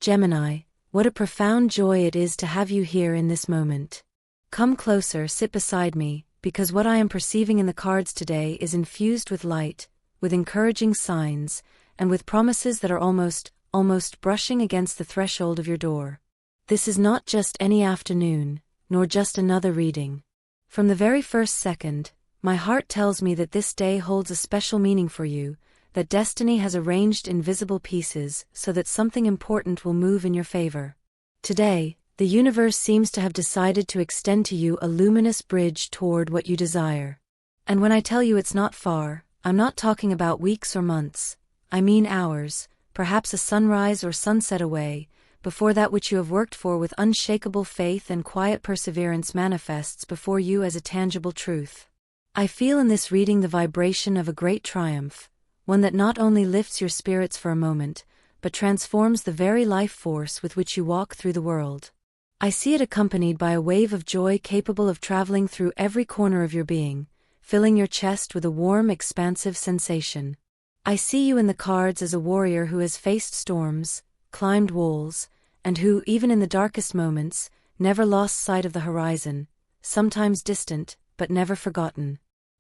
Gemini, what a profound joy it is to have you here in this moment. Come closer, sit beside me, because what I am perceiving in the cards today is infused with light, with encouraging signs, and with promises that are almost brushing against the threshold of your door. This is not just any afternoon, nor just another reading. From the very first second, my heart tells me that this day holds a special meaning for you, that destiny has arranged invisible pieces so that something important will move in your favor. Today, the universe seems to have decided to extend to you a luminous bridge toward what you desire. And when I tell you it's not far, I'm not talking about weeks or months. I mean hours, perhaps a sunrise or sunset away, before that which you have worked for with unshakable faith and quiet perseverance manifests before you as a tangible truth. I feel in this reading the vibration of a great triumph, one that not only lifts your spirits for a moment, but transforms the very life force with which you walk through the world. I see it accompanied by a wave of joy capable of traveling through every corner of your being, filling your chest with a warm, expansive sensation. I see you in the cards as a warrior who has faced storms, climbed walls, and who, even in the darkest moments, never lost sight of the horizon, sometimes distant, but never forgotten.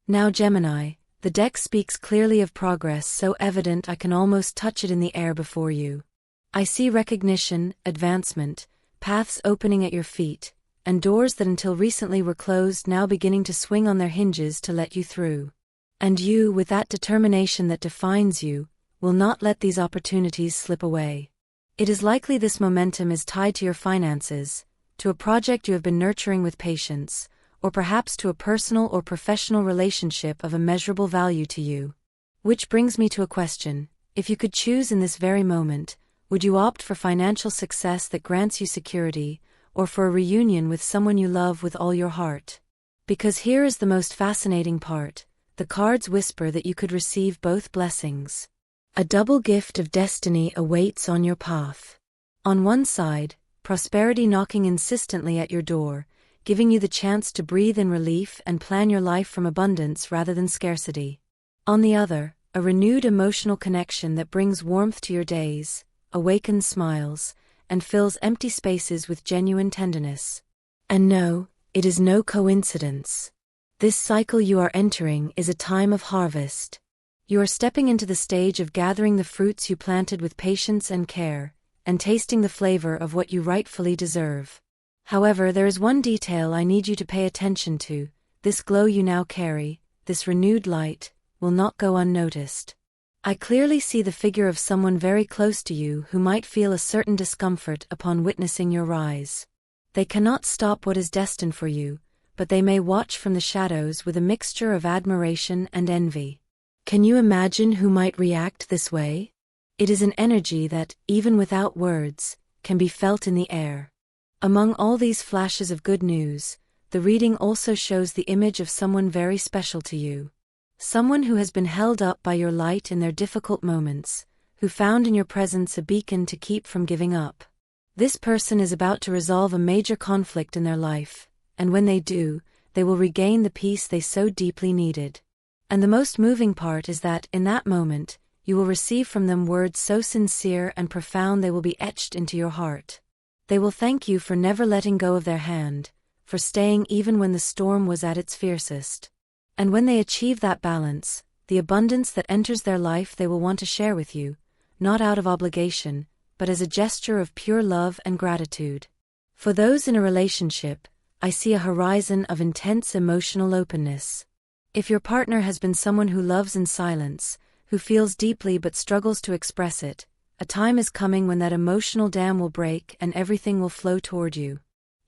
Now Gemini, the deck speaks clearly of progress so evident I can almost touch it in the air before you. I see recognition, advancement, paths opening at your feet, and doors that until recently were closed now beginning to swing on their hinges to let you through. And you, with that determination that defines you, will not let these opportunities slip away. It is likely this momentum is tied to your finances, to a project you have been nurturing with patience, or perhaps to a personal or professional relationship of immeasurable value to you. Which brings me to a question: if you could choose in this very moment, would you opt for financial success that grants you security, or for a reunion with someone you love with all your heart? Because here is the most fascinating part: the cards whisper that you could receive both blessings. A double gift of destiny awaits on your path. On one side, prosperity knocking insistently at your door, giving you the chance to breathe in relief and plan your life from abundance rather than scarcity. On the other, a renewed emotional connection that brings warmth to your days, awakens smiles, and fills empty spaces with genuine tenderness. And no, it is no coincidence. This cycle you are entering is a time of harvest. You are stepping into the stage of gathering the fruits you planted with patience and care, and tasting the flavor of what you rightfully deserve. However, there is one detail I need you to pay attention to: this glow you now carry, this renewed light, will not go unnoticed. I clearly see the figure of someone very close to you who might feel a certain discomfort upon witnessing your rise. They cannot stop what is destined for you, but they may watch from the shadows with a mixture of admiration and envy. Can you imagine who might react this way? It is an energy that, even without words, can be felt in the air. Among all these flashes of good news, the reading also shows the image of someone very special to you. Someone who has been held up by your light in their difficult moments, who found in your presence a beacon to keep from giving up. This person is about to resolve a major conflict in their life, and when they do, they will regain the peace they so deeply needed. And the most moving part is that, in that moment, you will receive from them words so sincere and profound they will be etched into your heart. They will thank you for never letting go of their hand, for staying even when the storm was at its fiercest. And when they achieve that balance, the abundance that enters their life they will want to share with you, not out of obligation, but as a gesture of pure love and gratitude. For those in a relationship, I see a horizon of intense emotional openness. If your partner has been someone who loves in silence, who feels deeply but struggles to express it, a time is coming when that emotional dam will break and everything will flow toward you.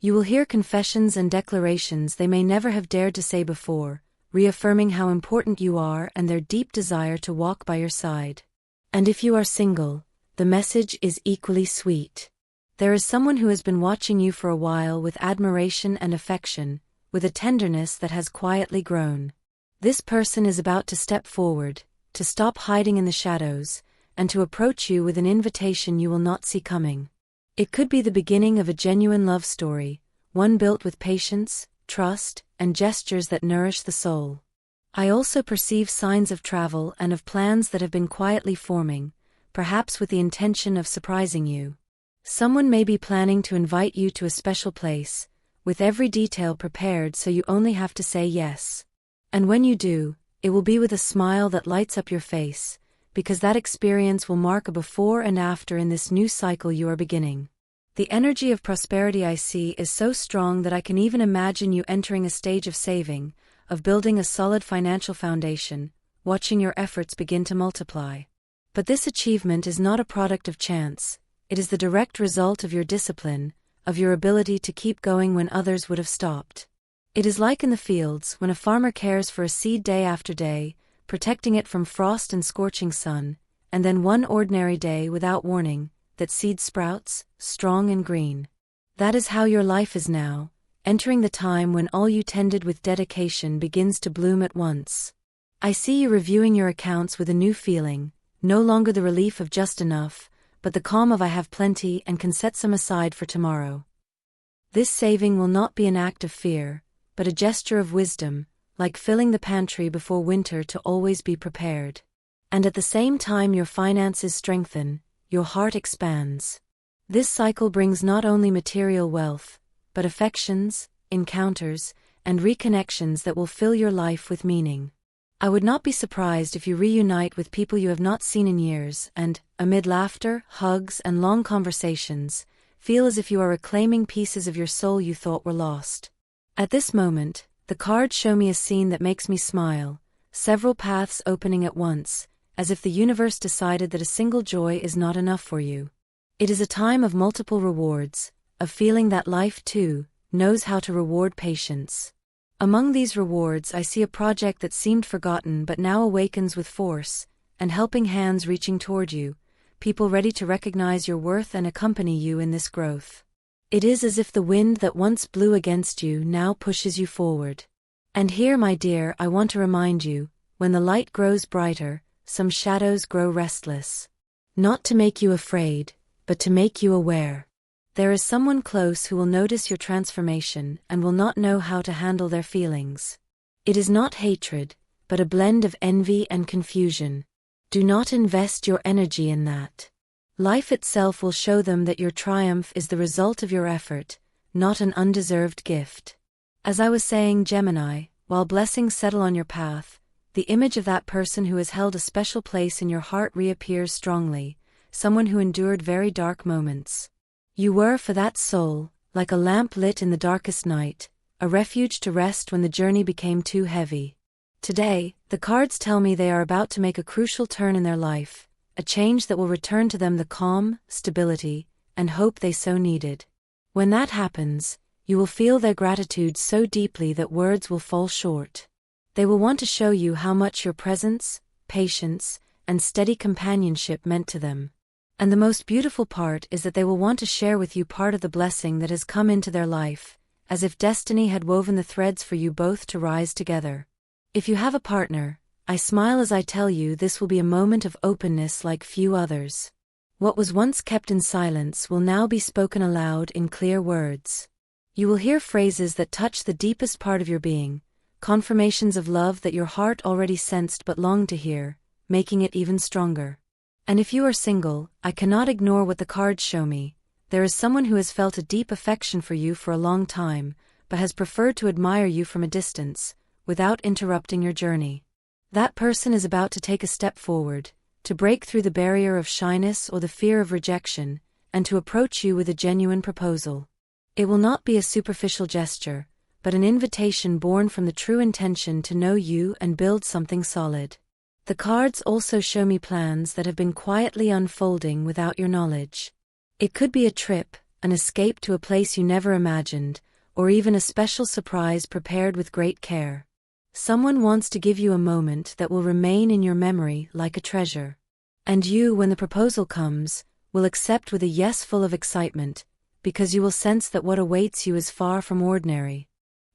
You will hear confessions and declarations they may never have dared to say before, reaffirming how important you are and their deep desire to walk by your side. And if you are single, the message is equally sweet. There is someone who has been watching you for a while with admiration and affection, with a tenderness that has quietly grown. This person is about to step forward, to stop hiding in the shadows, and to approach you with an invitation you will not see coming. It could be the beginning of a genuine love story, one built with patience, trust, and gestures that nourish the soul. I also perceive signs of travel and of plans that have been quietly forming, perhaps with the intention of surprising you. Someone may be planning to invite you to a special place, with every detail prepared so you only have to say yes. And when you do, it will be with a smile that lights up your face, because that experience will mark a before and after in this new cycle you are beginning. The energy of prosperity I see is so strong that I can even imagine you entering a stage of saving, of building a solid financial foundation, watching your efforts begin to multiply. But this achievement is not a product of chance. It is the direct result of your discipline, of your ability to keep going when others would have stopped. It is like in the fields when a farmer cares for a seed day after day, protecting it from frost and scorching sun, and then one ordinary day without warning, that seed sprouts, strong and green. That is how your life is now, entering the time when all you tended with dedication begins to bloom at once. I see you reviewing your accounts with a new feeling, no longer the relief of just enough, but the calm of I have plenty and can set some aside for tomorrow. This saving will not be an act of fear, but a gesture of wisdom, like filling the pantry before winter to always be prepared. And at the same time your finances strengthen, your heart expands. This cycle brings not only material wealth, but affections, encounters, and reconnections that will fill your life with meaning. I would not be surprised if you reunite with people you have not seen in years and, amid laughter, hugs, and long conversations, feel as if you are reclaiming pieces of your soul you thought were lost. At this moment, the cards show me a scene that makes me smile, several paths opening at once, as if the universe decided that a single joy is not enough for you. It is a time of multiple rewards, of feeling that life, too, knows how to reward patience. Among these rewards I see a project that seemed forgotten but now awakens with force, and helping hands reaching toward you, people ready to recognize your worth and accompany you in this growth. It is as if the wind that once blew against you now pushes you forward. And here, my dear, I want to remind you, when the light grows brighter, some shadows grow restless. Not to make you afraid, but to make you aware. There is someone close who will notice your transformation and will not know how to handle their feelings. It is not hatred, but a blend of envy and confusion. Do not invest your energy in that. Life itself will show them that your triumph is the result of your effort, not an undeserved gift. As I was saying, Gemini, while blessings settle on your path, the image of that person who has held a special place in your heart reappears strongly, someone who endured very dark moments. You were for that soul, like a lamp lit in the darkest night, a refuge to rest when the journey became too heavy. Today, the cards tell me they are about to make a crucial turn in their life, a change that will return to them the calm, stability, and hope they so needed. When that happens, you will feel their gratitude so deeply that words will fall short. They will want to show you how much your presence, patience, and steady companionship meant to them. And the most beautiful part is that they will want to share with you part of the blessing that has come into their life, as if destiny had woven the threads for you both to rise together. If you have a partner, I smile as I tell you this will be a moment of openness like few others. What was once kept in silence will now be spoken aloud in clear words. You will hear phrases that touch the deepest part of your being, confirmations of love that your heart already sensed but longed to hear, making it even stronger. And if you are single, I cannot ignore what the cards show me. There is someone who has felt a deep affection for you for a long time, but has preferred to admire you from a distance, without interrupting your journey. That person is about to take a step forward, to break through the barrier of shyness or the fear of rejection, and to approach you with a genuine proposal. It will not be a superficial gesture, but an invitation born from the true intention to know you and build something solid. The cards also show me plans that have been quietly unfolding without your knowledge. It could be a trip, an escape to a place you never imagined, or even a special surprise prepared with great care. Someone wants to give you a moment that will remain in your memory like a treasure. And you, when the proposal comes, will accept with a yes full of excitement, because you will sense that what awaits you is far from ordinary.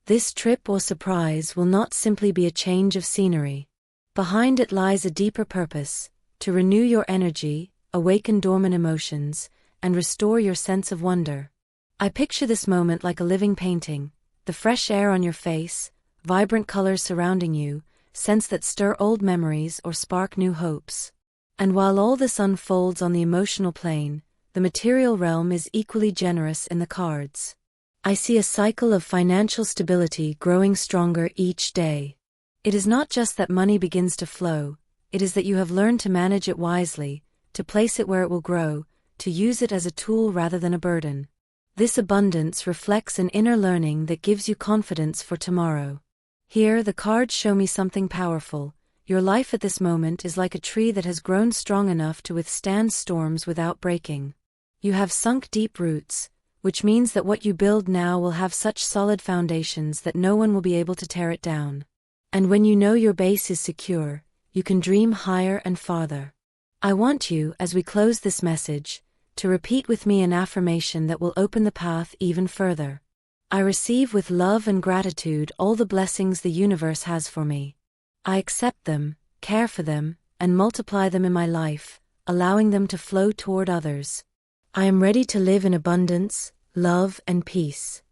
This trip or surprise will not simply be a change of scenery. Behind it lies a deeper purpose, to renew your energy, awaken dormant emotions, and restore your sense of wonder. I picture this moment like a living painting, the fresh air on your face, vibrant colors surrounding you, scents that stir old memories or spark new hopes. And while all this unfolds on the emotional plane, the material realm is equally generous in the cards. I see a cycle of financial stability growing stronger each day. It is not just that money begins to flow, it is that you have learned to manage it wisely, to place it where it will grow, to use it as a tool rather than a burden. This abundance reflects an inner learning that gives you confidence for tomorrow. Here, the cards show me something powerful. Your life at this moment is like a tree that has grown strong enough to withstand storms without breaking. You have sunk deep roots, which means that what you build now will have such solid foundations that no one will be able to tear it down. And when you know your base is secure, you can dream higher and farther. I want you, as we close this message, to repeat with me an affirmation that will open the path even further. I receive with love and gratitude all the blessings the universe has for me. I accept them, care for them, and multiply them in my life, allowing them to flow toward others. I am ready to live in abundance, love, and peace.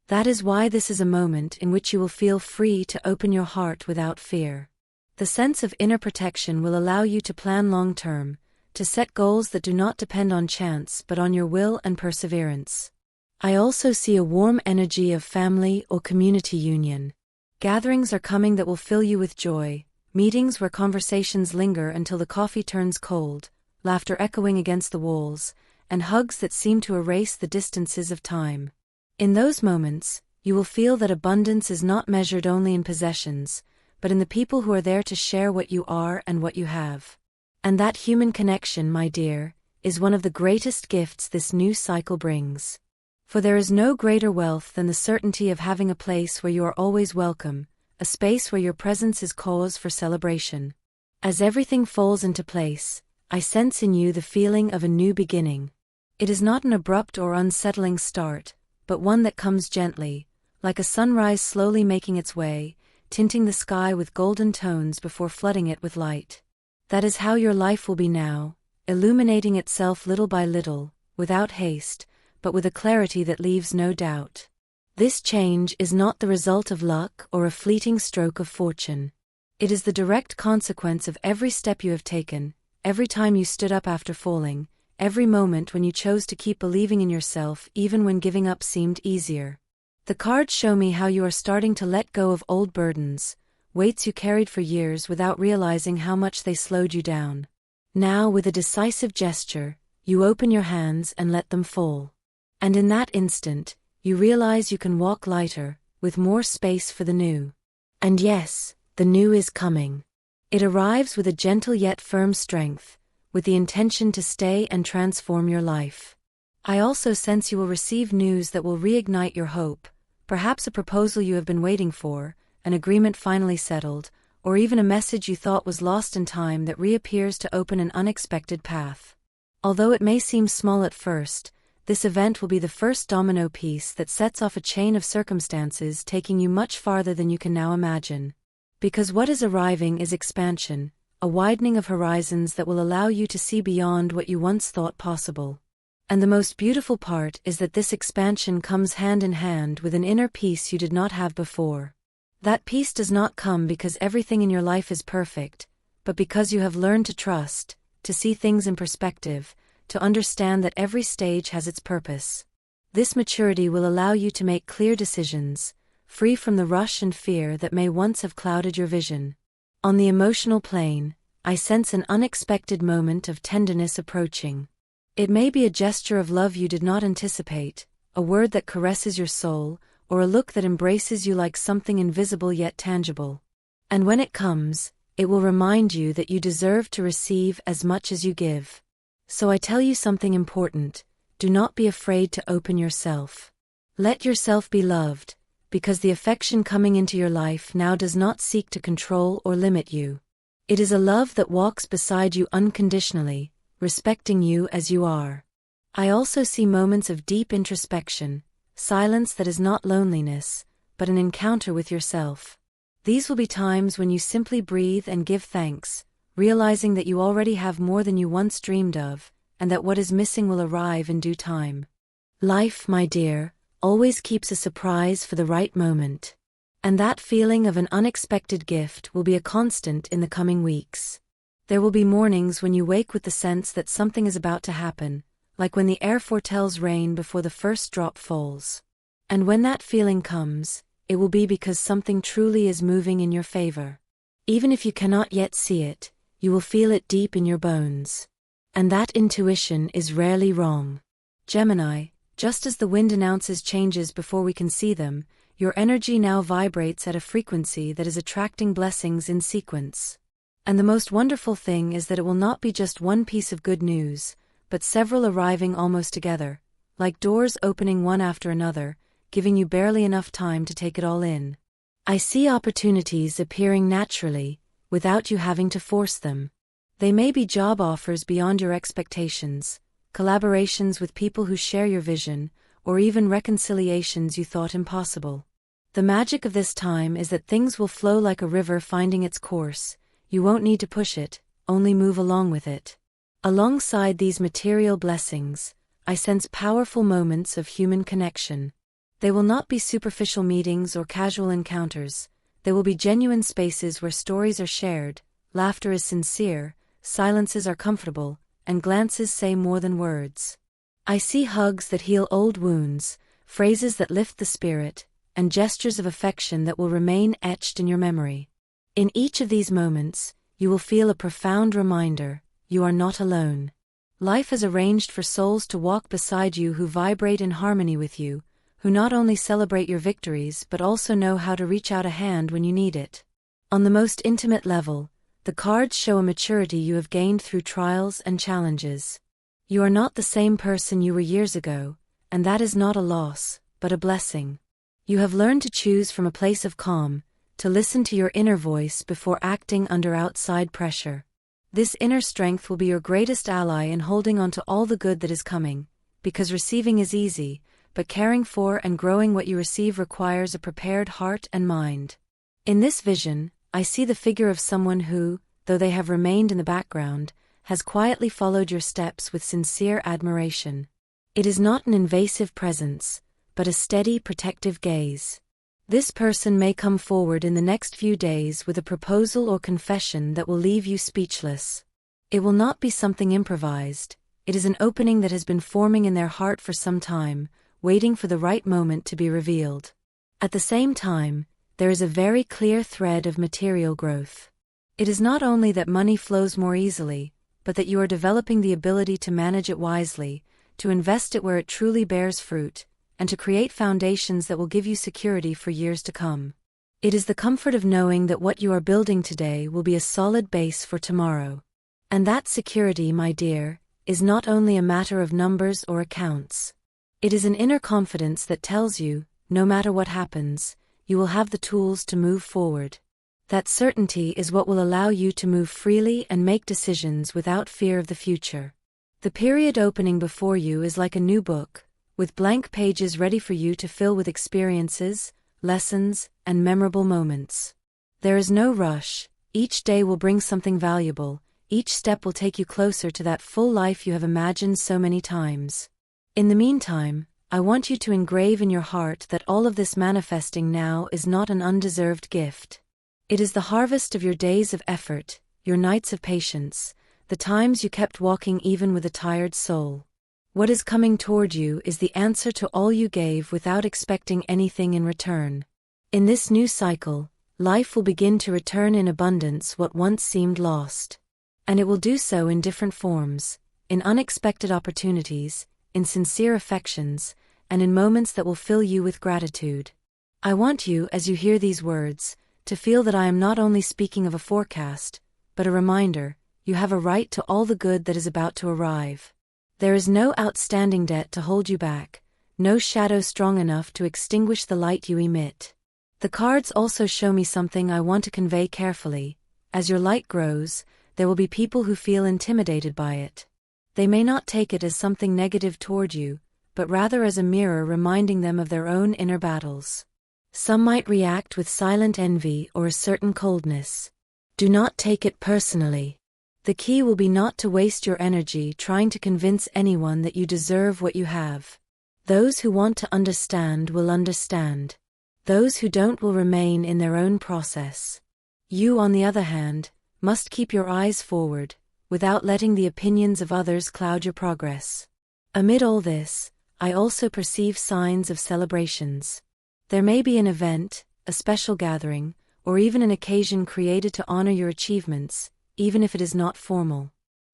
That is why this is a moment in which you will feel free to open your heart without fear. The sense of inner protection will allow you to plan long-term, to set goals that do not depend on chance but on your will and perseverance. I also see a warm energy of family or community union. Gatherings are coming that will fill you with joy, meetings where conversations linger until the coffee turns cold, laughter echoing against the walls, and hugs that seem to erase the distances of time. In those moments, you will feel that abundance is not measured only in possessions, but in the people who are there to share what you are and what you have. And that human connection, my dear, is one of the greatest gifts this new cycle brings. For there is no greater wealth than the certainty of having a place where you are always welcome, a space where your presence is cause for celebration. As everything falls into place, I sense in you the feeling of a new beginning. It is not an abrupt or unsettling start, but one that comes gently, like a sunrise slowly making its way, tinting the sky with golden tones before flooding it with light. That is how your life will be now, illuminating itself little by little, without haste, but with a clarity that leaves no doubt. This change is not the result of luck or a fleeting stroke of fortune. It is the direct consequence of every step you have taken, every time you stood up after falling, every moment when you chose to keep believing in yourself even when giving up seemed easier. The cards show me how you are starting to let go of old burdens, weights you carried for years without realizing how much they slowed you down. Now, with a decisive gesture, you open your hands and let them fall. And in that instant, you realize you can walk lighter, with more space for the new. And yes, the new is coming. It arrives with a gentle yet firm strength, with the intention to stay and transform your life. I also sense you will receive news that will reignite your hope, perhaps a proposal you have been waiting for, an agreement finally settled, or even a message you thought was lost in time that reappears to open an unexpected path. Although it may seem small at first, this event will be the first domino piece that sets off a chain of circumstances taking you much farther than you can now imagine. Because what is arriving is expansion, a widening of horizons that will allow you to see beyond what you once thought possible. And the most beautiful part is that this expansion comes hand in hand with an inner peace you did not have before. That peace does not come because everything in your life is perfect, but because you have learned to trust, to see things in perspective, to understand that every stage has its purpose. This maturity will allow you to make clear decisions, free from the rush and fear that may once have clouded your vision. On the emotional plane, I sense an unexpected moment of tenderness approaching. It may be a gesture of love you did not anticipate, a word that caresses your soul, or a look that embraces you like something invisible yet tangible. And when it comes, it will remind you that you deserve to receive as much as you give. So I tell you something important: do not be afraid to open yourself. Let yourself be loved, because the affection coming into your life now does not seek to control or limit you. It is a love that walks beside you unconditionally, respecting you as you are. I also see moments of deep introspection, silence that is not loneliness, but an encounter with yourself. These will be times when you simply breathe and give thanks, realizing that you already have more than you once dreamed of, and that what is missing will arrive in due time. Life, my dear, always keeps a surprise for the right moment. And that feeling of an unexpected gift will be a constant in the coming weeks. There will be mornings when you wake with the sense that something is about to happen, like when the air foretells rain before the first drop falls. And when that feeling comes, it will be because something truly is moving in your favor. Even if you cannot yet see it, you will feel it deep in your bones. And that intuition is rarely wrong. Gemini, just as the wind announces changes before we can see them, your energy now vibrates at a frequency that is attracting blessings in sequence. And the most wonderful thing is that it will not be just one piece of good news, but several arriving almost together, like doors opening one after another, giving you barely enough time to take it all in. I see opportunities appearing naturally, without you having to force them. They may be job offers beyond your expectations, collaborations with people who share your vision, or even reconciliations you thought impossible. The magic of this time is that things will flow like a river finding its course. You won't need to push it, only move along with it. Alongside these material blessings, I sense powerful moments of human connection. They will not be superficial meetings or casual encounters. They will be genuine spaces where stories are shared, laughter is sincere, silences are comfortable, and glances say more than words. I see hugs that heal old wounds, phrases that lift the spirit, and gestures of affection that will remain etched in your memory. In each of these moments, you will feel a profound reminder: you are not alone. Life has arranged for souls to walk beside you who vibrate in harmony with you, who not only celebrate your victories but also know how to reach out a hand when you need it. On the most intimate level, the cards show a maturity you have gained through trials and challenges. You are not the same person you were years ago, and that is not a loss, but a blessing. You have learned to choose from a place of calm, to listen to your inner voice before acting under outside pressure. This inner strength will be your greatest ally in holding on to all the good that is coming, because receiving is easy, but caring for and growing what you receive requires a prepared heart and mind. In this vision, I see the figure of someone who, though they have remained in the background, has quietly followed your steps with sincere admiration. It is not an invasive presence, but a steady, protective gaze. This person may come forward in the next few days with a proposal or confession that will leave you speechless. It will not be something improvised. It is an opening that has been forming in their heart for some time, waiting for the right moment to be revealed. At the same time, there is a very clear thread of material growth. It is not only that money flows more easily, but that you are developing the ability to manage it wisely, to invest it where it truly bears fruit, and to create foundations that will give you security for years to come. It is the comfort of knowing that what you are building today will be a solid base for tomorrow. And that security, my dear, is not only a matter of numbers or accounts. It is an inner confidence that tells you, no matter what happens, you will have the tools to move forward. That certainty is what will allow you to move freely and make decisions without fear of the future. The period opening before you is like a new book, with blank pages ready for you to fill with experiences, lessons, and memorable moments. There is no rush. Each day will bring something valuable. Each step will take you closer to that full life you have imagined so many times. In the meantime, I want you to engrave in your heart that all of this manifesting now is not an undeserved gift. It is the harvest of your days of effort, your nights of patience, the times you kept walking even with a tired soul. What is coming toward you is the answer to all you gave without expecting anything in return. In this new cycle, life will begin to return in abundance what once seemed lost. And it will do so in different forms, in unexpected opportunities, in sincere affections, and in moments that will fill you with gratitude. I want you, as you hear these words, to feel that I am not only speaking of a forecast, but a reminder: you have a right to all the good that is about to arrive. There is no outstanding debt to hold you back, no shadow strong enough to extinguish the light you emit. The cards also show me something I want to convey carefully. As your light grows, there will be people who feel intimidated by it. They may not take it as something negative toward you, but rather as a mirror reminding them of their own inner battles. Some might react with silent envy or a certain coldness. Do not take it personally. The key will be not to waste your energy trying to convince anyone that you deserve what you have. Those who want to understand will understand. Those who don't will remain in their own process. You, on the other hand, must keep your eyes forward, without letting the opinions of others cloud your progress. Amid all this, I also perceive signs of celebrations. There may be an event, a special gathering, or even an occasion created to honor your achievements, even if it is not formal.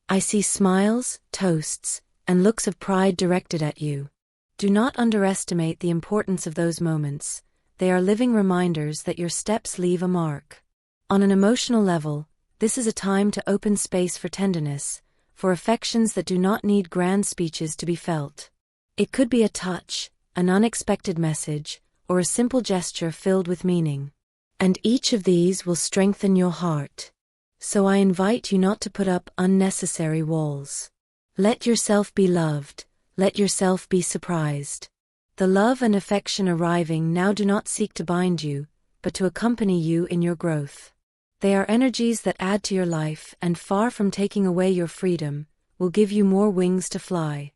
I see smiles, toasts, and looks of pride directed at you. Do not underestimate the importance of those moments. They are living reminders that your steps leave a mark. On an emotional level, this is a time to open space for tenderness, for affections that do not need grand speeches to be felt. It could be a touch, an unexpected message, or a simple gesture filled with meaning. And each of these will strengthen your heart. So I invite you not to put up unnecessary walls. Let yourself be loved, let yourself be surprised. The love and affection arriving now do not seek to bind you, but to accompany you in your growth. They are energies that add to your life and, far from taking away your freedom, will give you more wings to fly.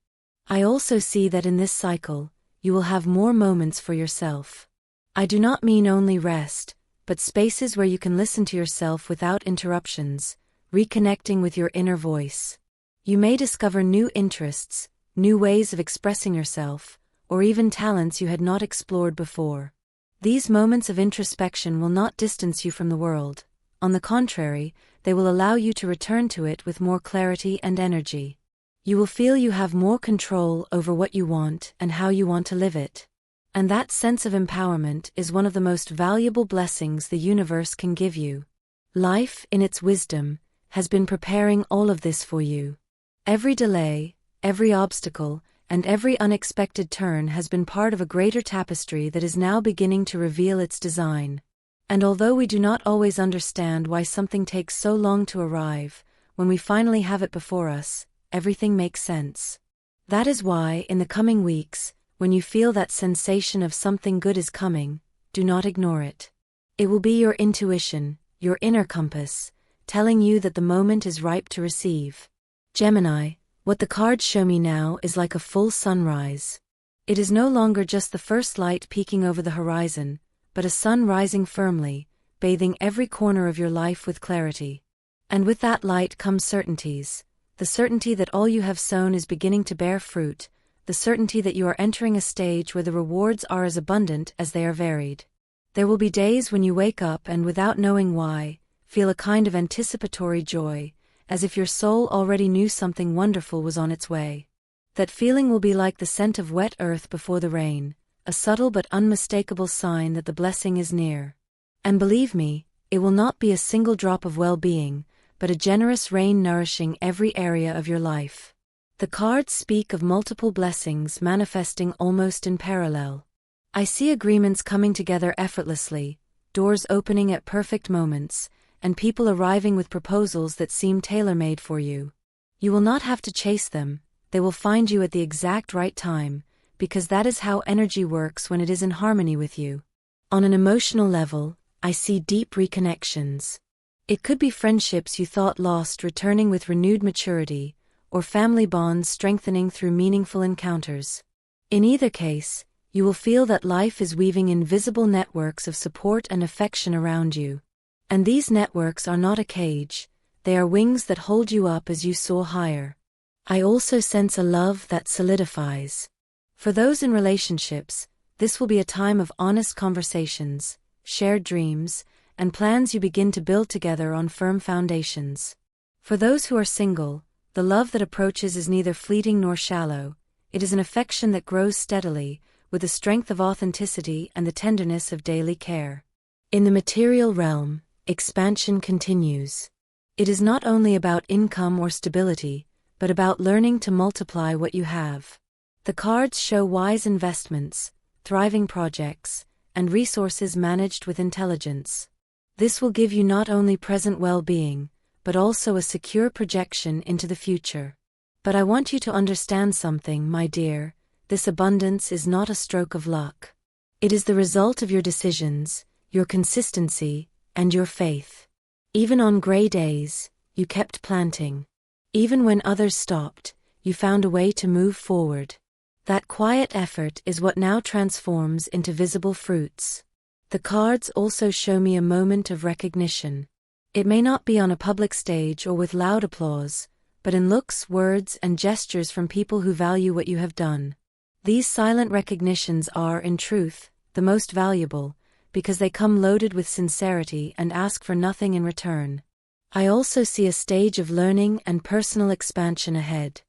I also see that in this cycle, you will have more moments for yourself. I do not mean only rest, but spaces where you can listen to yourself without interruptions, reconnecting with your inner voice. You may discover new interests, new ways of expressing yourself, or even talents you had not explored before. These moments of introspection will not distance you from the world. On the contrary, they will allow you to return to it with more clarity and energy. You will feel you have more control over what you want and how you want to live it. And that sense of empowerment is one of the most valuable blessings the universe can give you. Life, in its wisdom, has been preparing all of this for you. Every delay, every obstacle, and every unexpected turn has been part of a greater tapestry that is now beginning to reveal its design. And although we do not always understand why something takes so long to arrive, when we finally have it before us, everything makes sense. That is why, in the coming weeks, when you feel that sensation of something good is coming, do not ignore it. It will be your intuition, your inner compass, telling you that the moment is ripe to receive. Gemini, what the cards show me now is like a full sunrise. It is no longer just the first light peeking over the horizon, but a sun rising firmly, bathing every corner of your life with clarity. And with that light comes certainties, the certainty that all you have sown is beginning to bear fruit, the certainty that you are entering a stage where the rewards are as abundant as they are varied. There will be days when you wake up and, without knowing why, feel a kind of anticipatory joy, as if your soul already knew something wonderful was on its way. That feeling will be like the scent of wet earth before the rain, a subtle but unmistakable sign that the blessing is near. And believe me, it will not be a single drop of well-being, but a generous rain nourishing every area of your life. The cards speak of multiple blessings manifesting almost in parallel. I see agreements coming together effortlessly, doors opening at perfect moments, and people arriving with proposals that seem tailor-made for you. You will not have to chase them, they will find you at the exact right time, because that is how energy works when it is in harmony with you. On an emotional level, I see deep reconnections. It could be friendships you thought lost returning with renewed maturity, or family bonds strengthening through meaningful encounters. In either case, you will feel that life is weaving invisible networks of support and affection around you. And these networks are not a cage, they are wings that hold you up as you soar higher. I also sense a love that solidifies. For those in relationships, this will be a time of honest conversations, shared dreams, and plans you begin to build together on firm foundations. For those who are single, the love that approaches is neither fleeting nor shallow, it is an affection that grows steadily, with the strength of authenticity and the tenderness of daily care. In the material realm, expansion continues. It is not only about income or stability, but about learning to multiply what you have. The cards show wise investments, thriving projects, and resources managed with intelligence. This will give you not only present well-being, but also a secure projection into the future. But I want you to understand something, my dear, this abundance is not a stroke of luck. It is the result of your decisions, your consistency, and your faith. Even on gray days, you kept planting. Even when others stopped, you found a way to move forward. That quiet effort is what now transforms into visible fruits. The cards also show me a moment of recognition. It may not be on a public stage or with loud applause, but in looks, words, and gestures from people who value what you have done. These silent recognitions are, in truth, the most valuable, because they come loaded with sincerity and ask for nothing in return. I also see a stage of learning and personal expansion ahead.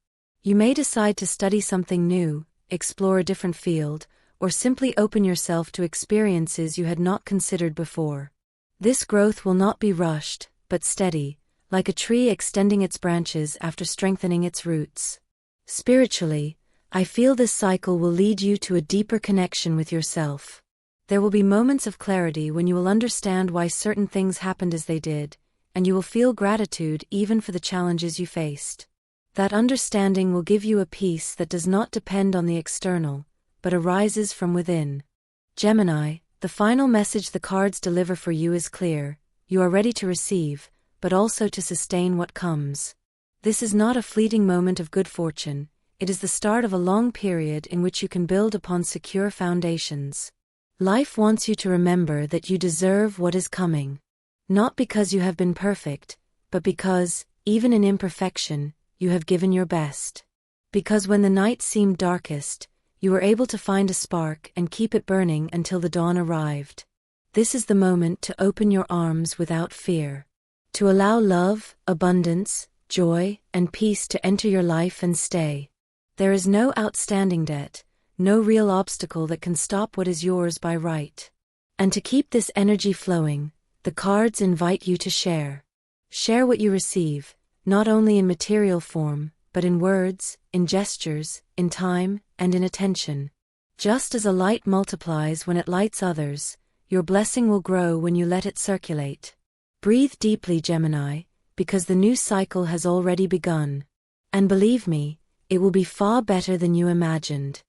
You may decide to study something new, explore a different field, or simply open yourself to experiences you had not considered before. This growth will not be rushed, but steady, like a tree extending its branches after strengthening its roots. Spiritually, I feel this cycle will lead you to a deeper connection with yourself. There will be moments of clarity when you will understand why certain things happened as they did, and you will feel gratitude even for the challenges you faced. That understanding will give you a peace that does not depend on the external, but arises from within. Gemini, the final message the cards deliver for you is clear: you are ready to receive, but also to sustain what comes. This is not a fleeting moment of good fortune, it is the start of a long period in which you can build upon secure foundations. Life wants you to remember that you deserve what is coming. Not because you have been perfect, but because, even in imperfection, you have given your best. Because when the night seemed darkest, you were able to find a spark and keep it burning until the dawn arrived. This is the moment to open your arms without fear. To allow love, abundance, joy, and peace to enter your life and stay. There is no outstanding debt, no real obstacle that can stop what is yours by right. And to keep this energy flowing, the cards invite you to share. Share what you receive, not only in material form, but in words, in gestures, in time, and in attention. Just as a light multiplies when it lights others, your blessing will grow when you let it circulate. Breathe deeply, Gemini, because the new cycle has already begun. And believe me, it will be far better than you imagined.